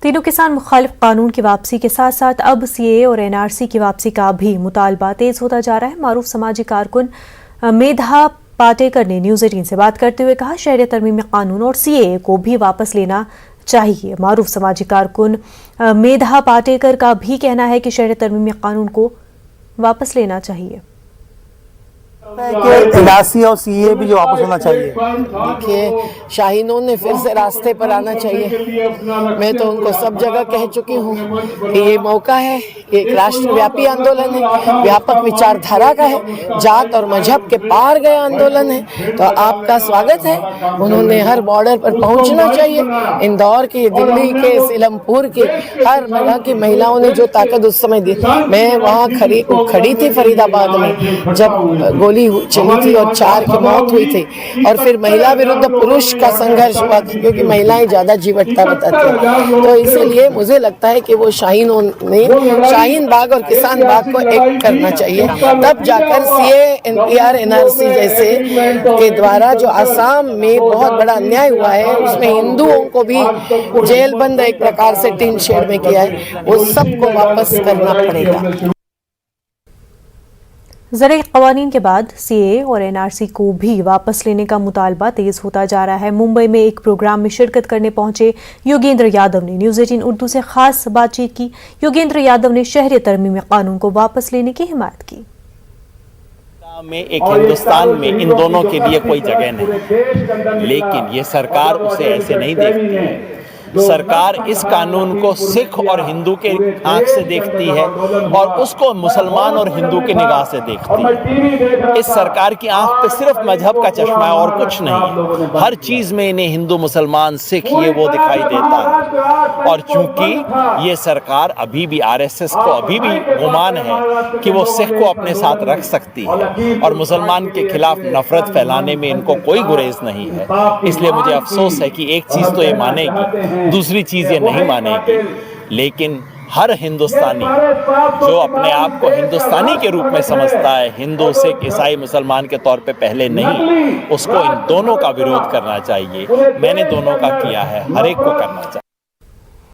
तीनों किसान मुखालिफ कानून की वापसी के साथ साथ अब सीएए और एनआरसी की वापसी का भी मुतालबा तेज होता जा रहा है। मारूफ समाजी कारकुन मेधा पाटेकर ने न्यूज़ 18 से बात करते हुए कहा, शहरियत तरमीमी कानून और सीएए को भी वापस लेना चाहिए। मारूफ समाजी कारकुन मेधा पाटेकर का भी कहना है कि शहरियत तरमीमी कानून को वापस लेना चाहिए कि एनआरसी और सीए भी जो वापस होना चाहिए। देखिए, शाहीनों ने फिर से रास्ते पर आना चाहिए। मैं तो उनको सब जगह कह चुकी हूँ कि ये मौका है, ये एक राष्ट्रव्यापी आंदोलन है, व्यापक विचारधारा का है, जात और मजहब के पार गया आंदोलन है। तो आपका स्वागत है। उन्होंने हर बॉर्डर पर पहुँचना चाहिए। इंदौर की, दिल्ली के, सीलमपुर की हर जगह की महिलाओं ने जो ताकत उस समय दी। मैं वहाँ खड़ी थी फरीदाबाद में जब गोली चली थी और 4 की मौत हुई थी, और फिर महिला विरुद्ध पुरुष का संघर्ष हुआ था क्योंकि महिलाएं ज्यादा जीवटता बताती हैं। तो इसीलिए मुझे लगता है कि वो शाहीनों ने शाहीन बाग और किसान बाग को एक करना चाहिए, तब जाकर सीए, एनपीआर, एनआरसी जैसे के द्वारा जो आसाम में बहुत बड़ा अन्याय हुआ है, उसमें हिंदुओं को भी जेल बंद एक प्रकार से टीन शेड में किया है, वो सबको वापस करना पड़ेगा। ज़राई क़वानीन के बाद सीए और एनआरसी को भी वापस लेने का मुतालबा तेज होता जा रहा है। मुंबई में एक प्रोग्राम में शिरकत करने पहुंचे योगेंद्र यादव ने न्यूज़ 18 उर्दू से खास बातचीत की। योगेंद्र यादव ने शहरी तरमीमी कानून को वापस लेने की हिमायत की। में एक हिंदुस्तान में इन दोनों के लिए कोई जगह नहीं, लेकिन ये सरकार उसे ऐसे नहीं देखती है। सरकार इस कानून को सिख और हिंदू के आंख से देखती है और उसको मुसलमान और हिंदू की निगाह से देखती है। इस सरकार की आंख पे सिर्फ मजहब का चश्मा है और कुछ नहीं है। हर चीज में इन्हें हिंदू, मुसलमान, सिख ये वो दिखाई देता है। और चूंकि ये सरकार अभी भी आरएसएस को अभी भी गुमान है कि वो सिख को अपने साथ रख सकती है और मुसलमान के खिलाफ नफरत फैलाने में इनको कोई गुरेज नहीं है, इसलिए मुझे अफसोस है कि एक चीज तो ये मानेगी, दूसरी चीज ये नहीं मानेगी। लेकिन हर हिंदुस्तानी जो अपने आप को हिंदुस्तानी के रूप में समझता है, हिंदू, सिख, ईसाई, मुसलमान के तौर पे पहले नहीं, उसको इन दोनों का विरोध करना चाहिए। मैंने दोनों का किया है, हर एक को करना चाहिए।